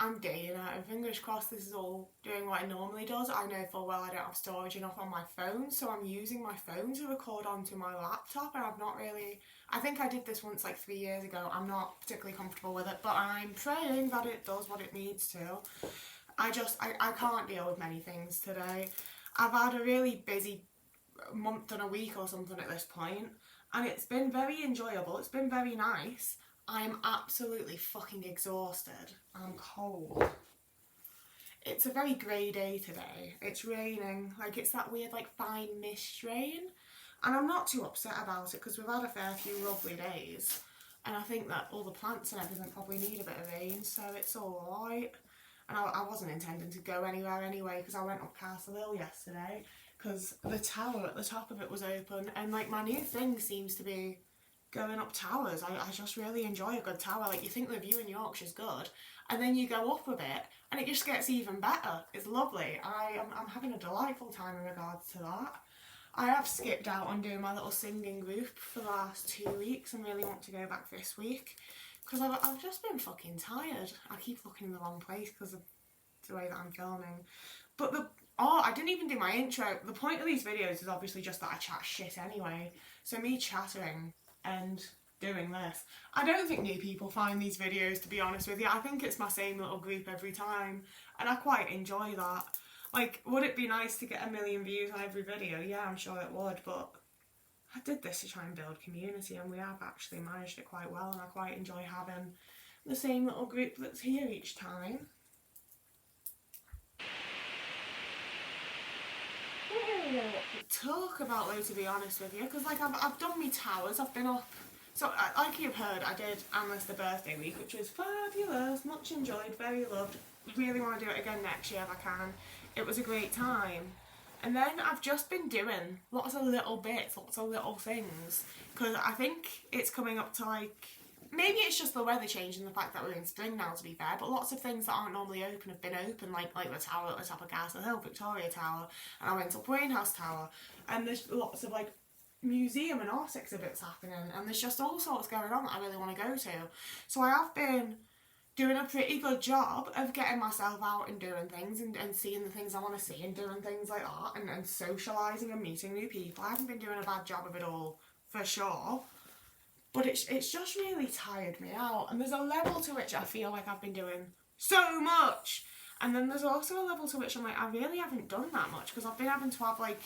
I'm dating it, and fingers crossed this is all doing what it normally does. I know full well I don't have storage enough on my phone, so I'm using my phone to record onto my laptop, and I've not really... I think I did this once like 3 years ago. I'm not particularly comfortable with it, but I'm praying that it does what it needs to. I can't deal with many things today. I've had a really busy month and a week or something at this point, and it's been very enjoyable. It's been very nice. I'm absolutely fucking exhausted. I'm cold. It's a very grey day today. It's raining. Like, it's that weird, like, fine mist rain. And I'm not too upset about it because we've had a fair few lovely days. And I think that all the plants and everything probably need a bit of rain, so it's alright. And I wasn't intending to go anywhere anyway because I went up Castle Hill yesterday because the tower at the top of it was open, and, like, my new thing seems to be going up towers. I just really enjoy a good tower. Like, you think the view in Yorkshire's good, and then you go up a bit and it just gets even better. It's lovely. I'm having a delightful time in regards to that. I have skipped out on doing my little singing group for the last 2 weeks and really want to go back this week because I've just been fucking tired. I keep looking in the wrong place because of the way that I'm filming. But I didn't even do my intro. The point of these videos is obviously just that I chat shit anyway. So me chattering and doing this. I don't think new people find these videos, to be honest with you. I think it's my same little group every time, and I quite enjoy that. Like, would it be nice to get 1 million views on every video? Yeah, I'm sure it would, but I did this to try and build community, and we have actually managed it quite well, and I quite enjoy having the same little group that's here each time. I don't really know what to talk about though, to be honest with you, because like I've done me towers, I've been up. So, like you've heard, I did Analyst the birthday week, which was fabulous, much enjoyed, very loved. Really want to do it again next year if I can. It was a great time. And then I've just been doing lots of little bits, lots of little things, because I think it's coming up to, like, maybe it's just the weather change and the fact that we're in spring now, to be fair, but lots of things that aren't normally open have been open, like the tower at the top of Castle Hill, Victoria Tower, and I went up Wayne House Tower, and there's lots of, like, museum and art exhibits happening, and there's just all sorts going on that I really want to go to. So I have been doing a pretty good job of getting myself out and doing things and seeing the things I want to see and doing things like that and socialising and meeting new people. I haven't been doing a bad job of it all, for sure, but it's just really tired me out, and there's a level to which I feel like I've been doing so much, and then there's also a level to which I'm like, I really haven't done that much because I've been having to have like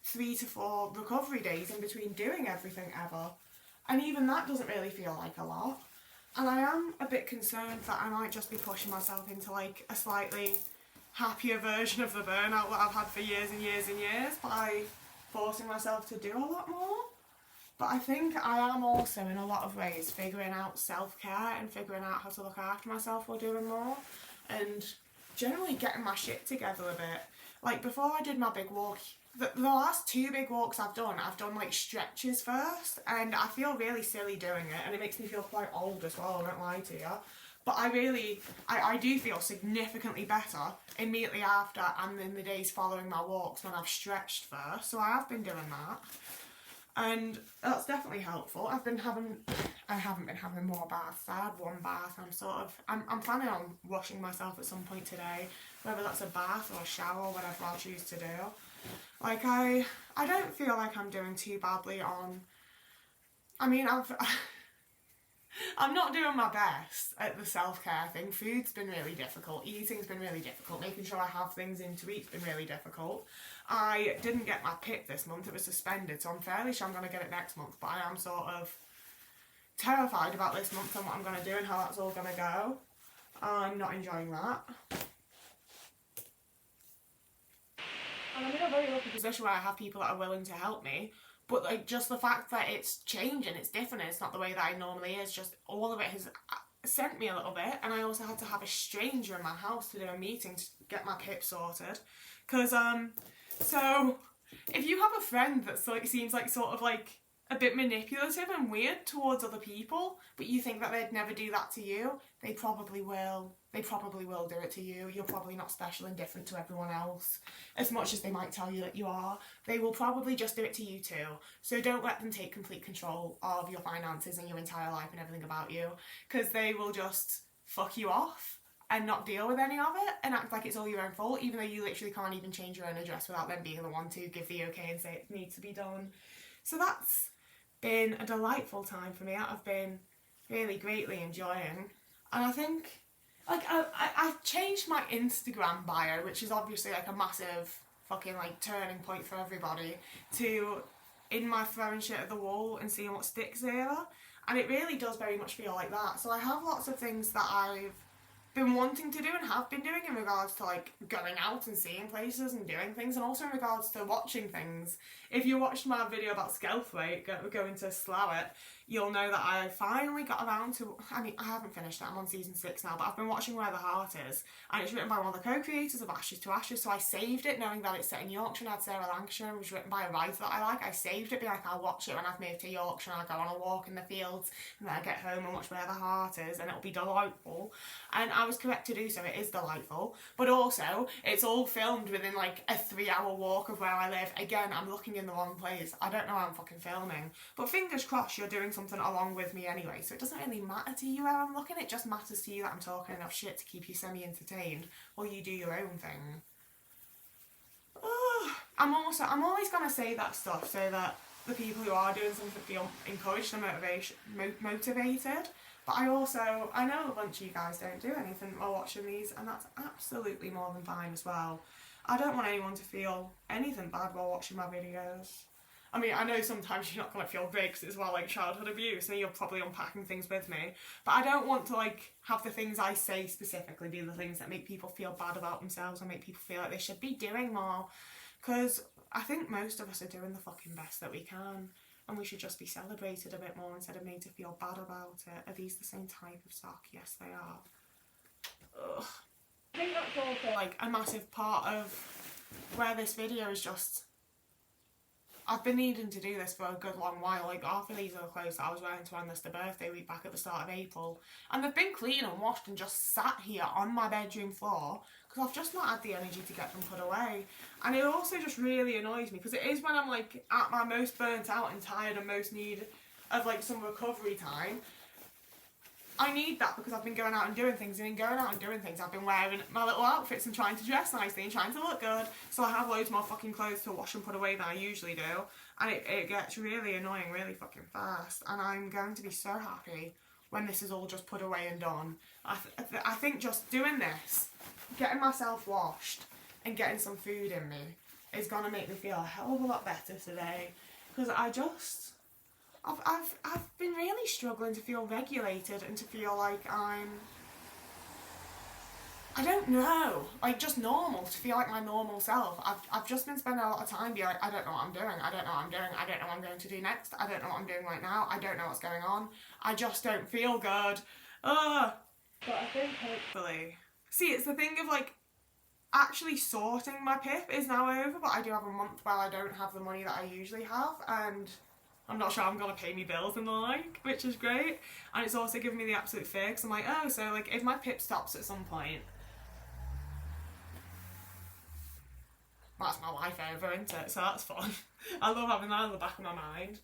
3 to 4 recovery days in between doing everything ever, and even that doesn't really feel like a lot. And I am a bit concerned that I might just be pushing myself into like a slightly happier version of the burnout that I've had for years and years and years by forcing myself to do a lot more. But I think I am also in a lot of ways figuring out self-care and figuring out how to look after myself while doing more, and generally getting my shit together a bit. Like, before I did my big walk, the last 2 big walks I've done like stretches first, and I feel really silly doing it, and it makes me feel quite old as well, I won't lie to you. But I do feel significantly better immediately after and in the days following my walks when I've stretched first, so I have been doing that. And that's definitely helpful. I haven't been having more baths. I had 1 bath. I'm planning on washing myself at some point today, whether that's a bath or a shower or whatever I'll choose to do. Like, I don't feel like I'm doing too badly on... I mean, I'm not doing my best at the self-care thing. Food's been really difficult. Eating's been really difficult. Making sure I have things in to eat's been really difficult. I didn't get my PIP this month. It was suspended, so I'm fairly sure I'm going to get it next month. But I am sort of terrified about this month and what I'm going to do and how that's all going to go. I'm not enjoying that. And I'm in a very lucky position where I have people that are willing to help me. But, like, just the fact that it's changing, it's different, it's not the way that it normally is, just all of it has sent me a little bit. And I also had to have a stranger in my house to do a meeting to get my PIP sorted. Because, so, if you have a friend that's, like, seems like sort of, like, a bit manipulative and weird towards other people, but you think that they'd never do that to you, they probably will. They probably will do it to you. You're probably not special and different to everyone else. As much as they might tell you that you are, they will probably just do it to you too. So don't let them take complete control of your finances and your entire life and everything about you, because they will just fuck you off. and not deal with any of it and act like it's all your own fault, even though you literally can't even change your own address without them being the one to give the okay and say it needs to be done. So that's been a delightful time for me. I've been really greatly enjoying. And I think, like, I've changed my Instagram bio, which is obviously like a massive fucking like turning point for everybody, to in my throwing shit at the wall and seeing what sticks era. And it really does very much feel like that. So I have lots of things that I've been wanting to do and have been doing in regards to like going out and seeing places and doing things, and also in regards to watching things. If you watched my video about Skelthwaite, going to Slough it, you'll know that I finally got around to, I mean, I haven't finished it, I'm on season 6 now, but I've been watching Where the Heart Is, and it's written by one of the co-creators of Ashes to Ashes, so I saved it knowing that it's set in Yorkshire and had Sarah Lancashire and was written by a writer that I like. I saved it, being like, I'll watch it when I've moved to Yorkshire and I'll go on a walk in the fields, and then I get home and watch Where the Heart Is, and it'll be delightful. And I was correct to do so, it is delightful, but also it's all filmed within like a 3-hour walk of where I live. Again, I'm looking in the wrong place, I don't know how I'm fucking filming, but fingers crossed you're doing something along with me anyway, so it doesn't really matter to you where I'm looking, it just matters to you that I'm talking enough shit to keep you semi-entertained while you do your own thing. I'm always going to say that stuff so that the people who are doing something feel encouraged and motivated, but I know a bunch of you guys don't do anything while watching these, and that's absolutely more than fine as well. I don't want anyone to feel anything bad while watching my videos. I mean, I know sometimes you're not going to feel great because it's well like childhood abuse and you're probably unpacking things with me, but I don't want to like have the things I say specifically be the things that make people feel bad about themselves and make people feel like they should be doing more, because I think most of us are doing the fucking best that we can, and we should just be celebrated a bit more instead of made to feel bad about it. Are these the same type of sock? Yes, they are. Ugh. I think that's also like a massive part of where this video is just, I've been needing to do this for a good long while. Like, half of these are the clothes that I was wearing to Anna's birthday week back at the start of April, and they've been clean and washed and just sat here on my bedroom floor because I've just not had the energy to get them put away. And it also just really annoys me because it is when I'm like at my most burnt out and tired and most need of like some recovery time. I need that because I've been going out and doing things, and in going out and doing things I've been wearing my little outfits and trying to dress nicely and trying to look good, so I have loads more fucking clothes to wash and put away than I usually do, and it gets really annoying really fucking fast, and I'm going to be so happy when this is all just put away and done. I think just doing this, getting myself washed and getting some food in me is going to make me feel a hell of a lot better today, because I've been really struggling to feel regulated and to feel like I don't know, like just normal, to feel like my normal self. I've just been spending a lot of time being like, I don't know what I'm doing, I don't know what I'm doing, I don't know what I'm going to do next, I don't know what I'm doing right now, I don't know what's going on, I just don't feel good. Ugh. But I think hopefully, see, it's the thing of like, actually sorting my PIP is now over, but I do have a month where I don't have the money that I usually have, and I'm not sure I'm going to pay me bills and the like, which is great. And it's also giving me the absolute fear, because I'm like, oh, so like if my PIP stops at some point, that's my life over, isn't it? So that's fun. I love having that in the back of my mind.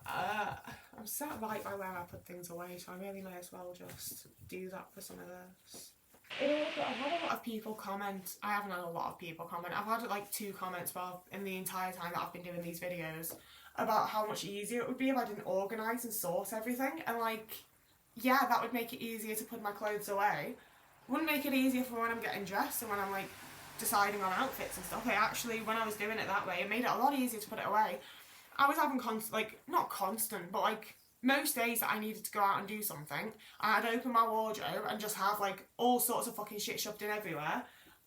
I'm sat right by where I put things away, so I really may as well just do that for some of this. I've had a lot of people comment. I haven't had a lot of people comment. I've had like 2 comments in the entire time that I've been doing these videos about how much easier it would be if I didn't organise and sort everything. And like, yeah, that would make it easier to put my clothes away. Wouldn't make it easier for when I'm getting dressed and when I'm like deciding on outfits and stuff. Actually, when I was doing it that way, it made it a lot easier to put it away. I was having not constant, but like most days that I needed to go out and do something, and I'd open my wardrobe and just have like all sorts of fucking shit shoved in everywhere.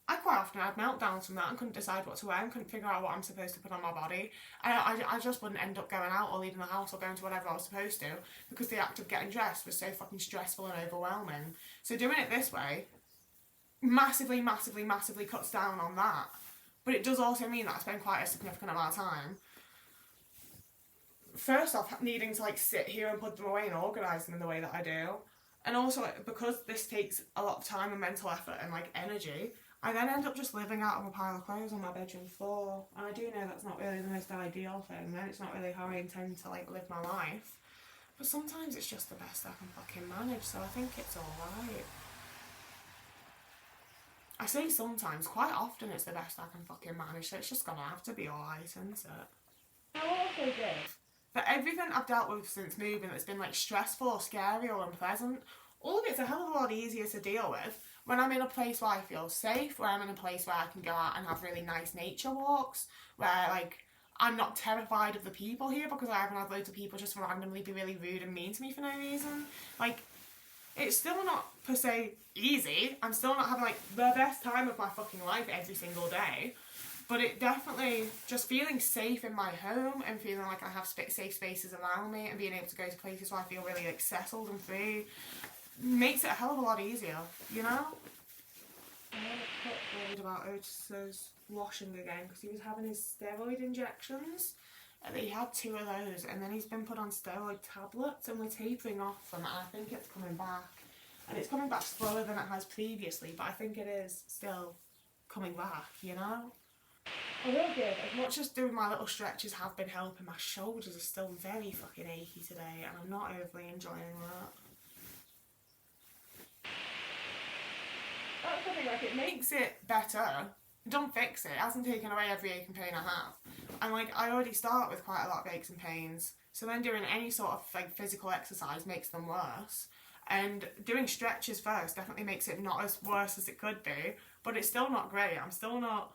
I quite often had meltdowns from that and couldn't decide what to wear and couldn't figure out what I'm supposed to put on my body. I just wouldn't end up going out or leaving the house or going to whatever I was supposed to, because the act of getting dressed was so fucking stressful and overwhelming. So doing it this way massively, massively, massively cuts down on that. But it does also mean that I spend quite a significant amount of time, first off, needing to like sit here and put them away and organise them in the way that I do. And also, because this takes a lot of time and mental effort and like energy, I then end up just living out of a pile of clothes on my bedroom floor. And I do know that's not really the most ideal thing, and it's not really how I intend to like live my life. But sometimes it's just the best I can fucking manage, so I think it's alright. I say sometimes, quite often it's the best I can fucking manage, so it's just gonna have to be alright, isn't it? I also give for everything I've dealt with since moving that's been like stressful or scary or unpleasant, all of it's a hell of a lot easier to deal with when I'm in a place where I feel safe, where I'm in a place where I can go out and have really nice nature walks, where like I'm not terrified of the people here because I haven't had loads of people just randomly be really rude and mean to me for no reason. Like, it's still not per se easy. I'm still not having like the best time of my fucking life every single day. But it definitely, just feeling safe in my home and feeling like I have safe spaces around me and being able to go to places where I feel really like settled and free makes it a hell of a lot easier, you know? I'm a bit worried about Otis's washing again because he was having his steroid injections. And he had 2 of those, and then he's been put on steroid tablets, and we're tapering off them. I think it's coming back, and it's coming back slower than it has previously, but I think it is still coming back, you know? I will give, as much as doing my little stretches have been helping, my shoulders are still very fucking achy today, and I'm not overly enjoying that. That's the thing, like, it makes it better. It don't fix it. It hasn't taken away every ache and pain I have. And like, I already start with quite a lot of aches and pains, so then doing any sort of like physical exercise makes them worse. And doing stretches first definitely makes it not as worse as it could be, but it's still not great. I'm still not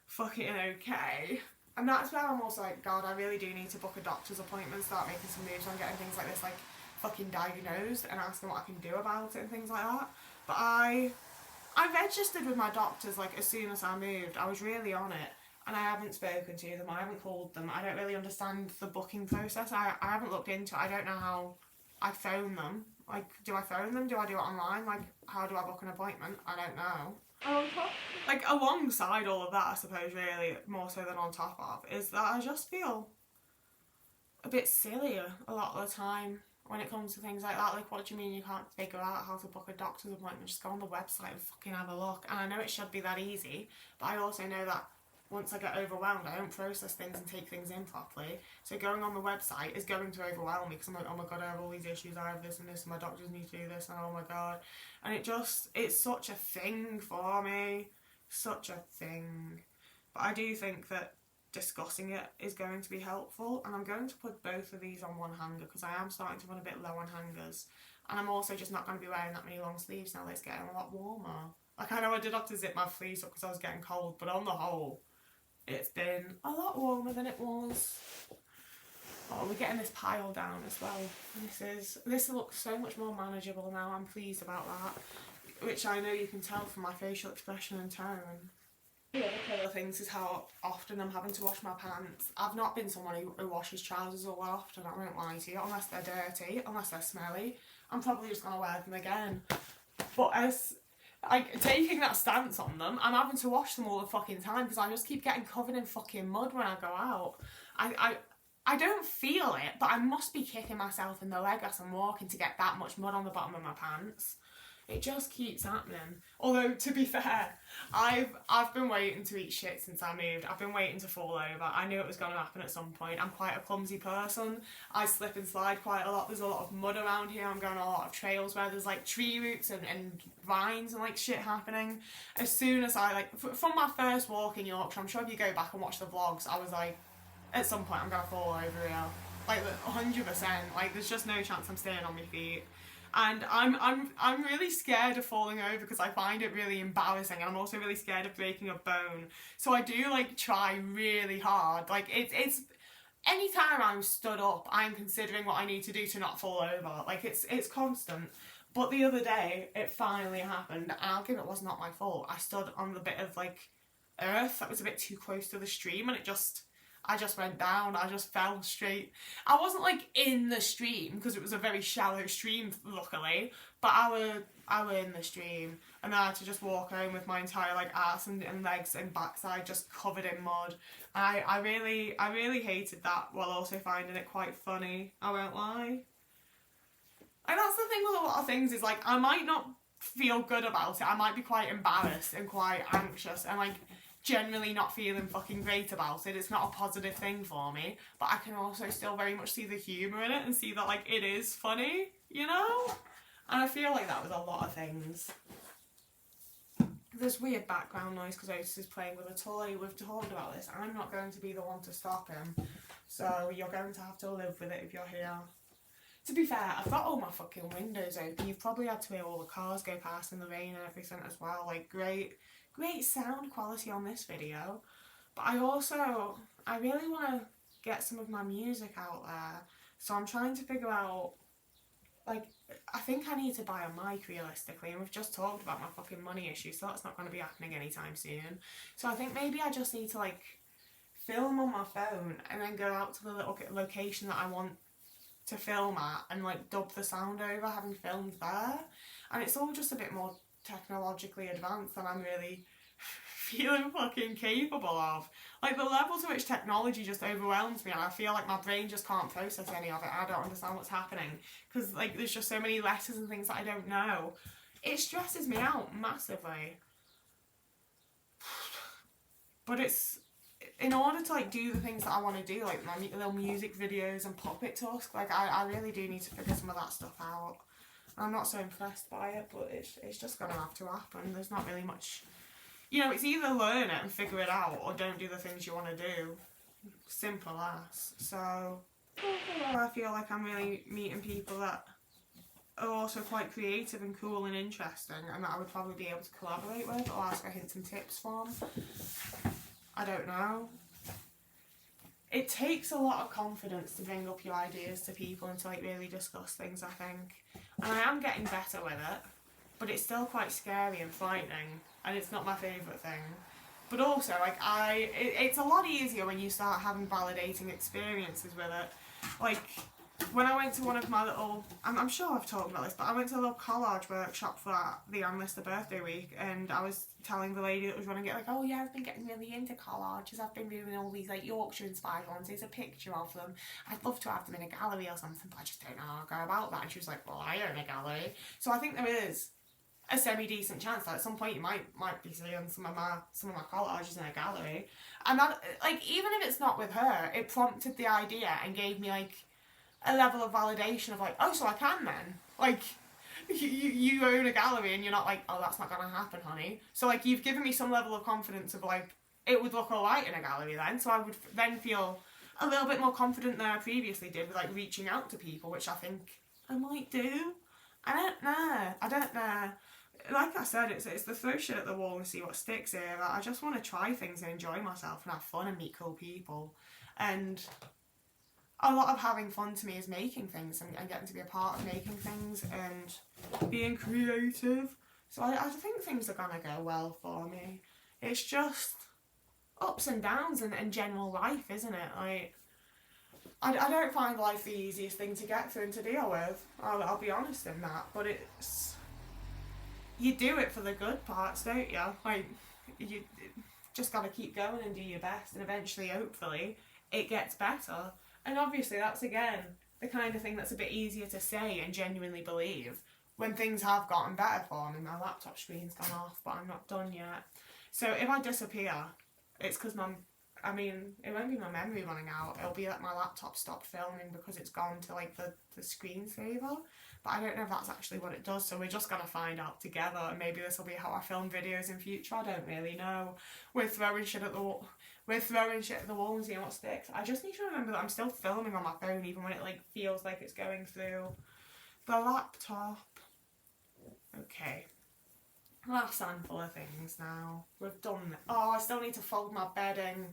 fucking okay. And that's where I'm also like, God, I really do need to book a doctor's appointment, start making some moves on getting things like this like fucking diagnosed and asking what I can do about it and things like that. But I registered with my doctors like as soon as I moved. I was really on it, and I haven't spoken to them. I haven't called them. I don't really understand the booking process. I haven't looked into it. I don't know how I phone them. Like, do I phone them? Do I do it online? Like, how do I book an appointment? I don't know. Like, alongside all of that, I suppose, really, more so than on top of, is that I just feel a bit sillier a lot of the time when it comes to things like that. Like, what do you mean you can't figure out how to book a doctor's appointment? Just go on the website and fucking have a look. And I know it should be that easy, but I also know that once I get overwhelmed, I don't process things and take things in properly. So going on the website is going to overwhelm me because I'm like, oh my god, I have all these issues, I have this and this, and my doctors need to do this, and oh my god. And it's such a thing for me. Such a thing. But I do think that discussing it is going to be helpful, and I'm going to put both of these on one hanger because I am starting to run a bit low on hangers, and I'm also just not going to be wearing that many long sleeves now that it's getting a lot warmer. Like, I know I did have to zip my sleeves up because I was getting cold, but on the whole, it's been a lot warmer than it was. Oh, we're getting this pile down as well. This looks so much more manageable now. I'm pleased about that, which I know you can tell from my facial expression and tone. The other things is how often I'm having to wash my pants. I've not been someone who washes trousers all that often, I won't lie to you, unless they're dirty, unless they're smelly. I'm probably just going to wear them again. But as like taking that stance on them, I'm having to wash them all the fucking time because I just keep getting covered in fucking mud when I go out. I don't feel it, but I must be kicking myself in the leg as I'm walking to get that much mud on the bottom of my pants. It just keeps happening. Although, to be fair, I've been waiting to eat shit since I moved. I've been waiting to fall over. I knew it was going to happen at some point. I'm quite a clumsy person. I slip and slide quite a lot. There's a lot of mud around here. I'm going on a lot of trails where there's like tree roots and vines and like shit happening. As soon as I from my first walk in Yorkshire, I'm sure if you go back and watch the vlogs, I was like, at some point I'm going to fall over here. Like 100%. Like, there's just no chance I'm staying on my feet. And I'm really scared of falling over because I find it really embarrassing, and I'm also really scared of breaking a bone. So I do like try really hard. Like, it's anytime I'm stood up, I'm considering what I need to do to not fall over. Like, it's constant. But the other day, it finally happened, and I'll give it was not my fault. I stood on the bit of like earth that was a bit too close to the stream, and I just went down. I just fell straight. I wasn't like in the stream because it was a very shallow stream, luckily, but I were in the stream, and I had to just walk home with my entire like ass and legs and backside just covered in mud. I really hated that, while also finding it quite funny. I won't lie. And that's the thing with a lot of things, is like, I might not feel good about it. I might be quite embarrassed and quite anxious and like generally not feeling fucking great about it. It's not a positive thing for me, but I can also still very much see the humour in it and see that like it is funny, you know? And I feel like that with a lot of things. there's weird background noise because Otis is playing with a toy. We've talked about this. I'm not going to be the one to stop him. So you're going to have to live with it if you're here. To be fair, I've got all my fucking windows open. You've probably had to hear all the cars go past in the rain and everything as well. Like, great sound quality on this video. But I really want to get some of my music out there. So I'm trying to figure out, like, I think I need to buy a mic realistically. And we've just talked about my fucking money issue, so that's not going to be happening anytime soon. So I think maybe I just need to, like, film on my phone and then go out to the little location that I want to film at and like dub the sound over having filmed there. And it's all just a bit more technologically advanced than I'm really feeling fucking capable of. Like, the level to which technology just overwhelms me, and I feel like my brain just can't process any of it. I don't understand what's happening because like there's just so many letters and things that I don't know. It stresses me out massively. But it's, in order to like do the things that I want to do, like my little music videos and Puppet Tusk, like I really do need to figure some of that stuff out. I'm not so impressed by it, but it's just gonna have to happen. There's not really much, you know, it's either learn it and figure it out or don't do the things you want to do. Simple as. So I feel like I'm really meeting people that are also quite creative and cool and interesting, and that I would probably be able to collaborate with or ask for hints and tips from. I don't know. It takes a lot of confidence to bring up your ideas to people and to like really discuss things, I think. And I am getting better with it, but it's still quite scary and frightening, and it's not my favourite thing. But also, like, it's a lot easier when you start having validating experiences with it. Like, when I went to one of my little, I'm sure I've talked about this, but I went to a little collage workshop for the Anlister birthday week, and I was telling the lady that was running it, like, oh yeah, I've been getting really into collages, I've been doing all these like Yorkshire inspired ones, there's a picture of them, I'd love to have them in a gallery or something, but I just don't know how to go about that. And she was like, well, I own a gallery. So I think there is a semi-decent chance that at some point you might be seeing some of my collages in a gallery. And that, like, even if it's not with her, it prompted the idea and gave me like a level of validation of like, oh, so I can then. Like, you own a gallery and you're not like, oh, that's not gonna happen, honey. So like, you've given me some level of confidence of like, it would look alright in a gallery then. So I would then feel a little bit more confident than I previously did with like reaching out to people, which I think I might do. I don't know. Like I said, it's the throw shit at the wall and see what sticks here. I just want to try things and enjoy myself and have fun and meet cool people. And a lot of having fun to me is making things and getting to be a part of making things and being creative. So I think things are gonna go well for me. It's just ups and downs and general life, isn't it? Like, I don't find life the easiest thing to get through and to deal with. I'll be honest in that, but it's, you do it for the good parts, don't you? Like, you just gotta keep going and do your best, and eventually, hopefully, it gets better. And obviously that's, again, the kind of thing that's a bit easier to say and genuinely believe when things have gotten better for me. My laptop screen's gone off, but I'm not done yet. So if I disappear, it's because it won't be my memory running out. It'll be that my laptop stopped filming because it's gone to like the screensaver. But I don't know if that's actually what it does, so we're just gonna find out together. And maybe this will be how I film videos in future. I don't really know. We're throwing shit at the wall and seeing what sticks. I just need to remember that I'm still filming on my phone even when it like feels like it's going through the laptop. Okay. Last handful of things now. We've done it. Oh, I still need to fold my bedding.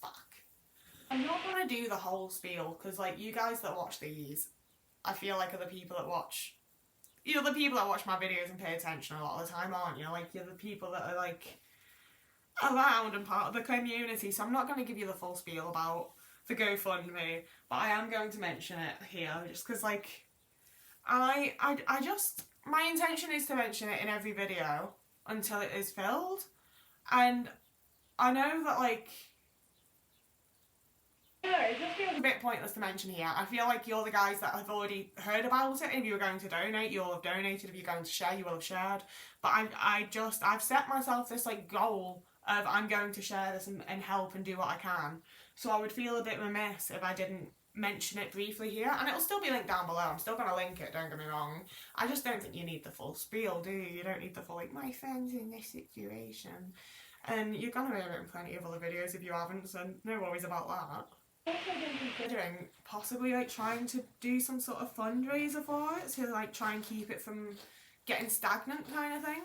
Fuck. I'm not gonna do the whole spiel because like you guys that watch these, I feel like are the people that watch, you're the people that watch my videos and pay attention a lot of the time, aren't you? Like, you're the people that are like around and part of the community. So I'm not going to give you the full spiel about the GoFundMe, but I am going to mention it here just because like I just, my intention is to mention it in every video until it is filled. And I know that like, it just feels a bit pointless to mention here. I feel like you're the guys that have already heard about it. If you're going to donate, you'll have donated. If you're going to share, you will have shared. But I've set myself this like goal of I'm going to share this and help and do what I can. So I would feel a bit remiss if I didn't mention it briefly here, and it'll still be linked down below. I'm still going to link it, don't get me wrong. I just don't think you need the full spiel, do you? You don't need the full, like, my friend's in this situation. And you're going to hear it in plenty of other videos if you haven't, so no worries about that. I've also been considering possibly like trying to do some sort of fundraiser for it to like try and keep it from getting stagnant kind of thing.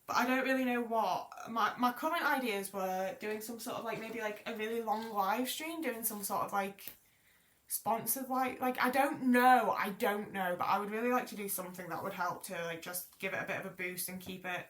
But I don't really know what. My current ideas were doing some sort of like maybe like a really long live stream, doing some sort of like sponsored like I don't know, but I would really like to do something that would help to like just give it a bit of a boost and keep it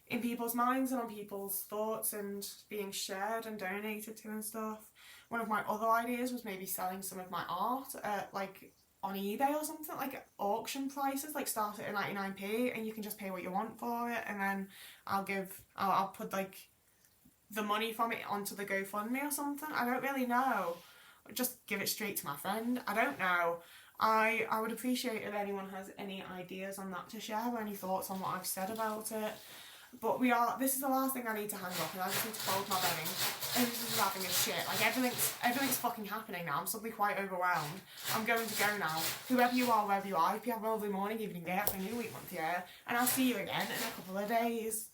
in people's minds and on people's thoughts and being shared and donated to and stuff. One of my other ideas was maybe selling some of my art like on eBay or something, like at auction prices, like start at 99p and you can just pay what you want for it, and then I'll put like the money from it onto the GoFundMe or something. I don't really know. Just give it straight to my friend. I don't know. I would appreciate if anyone has any ideas on that to share or any thoughts on what I've said about it. But this is the last thing I need to hang up, and I just need to fold my bedding. And this is having a shit. Like everything's fucking happening now. I'm suddenly quite overwhelmed. I'm going to go now. Whoever you are, wherever you are, if you have a lovely morning, evening, day, afternoon, week, month, year, and I'll see you again in a couple of days.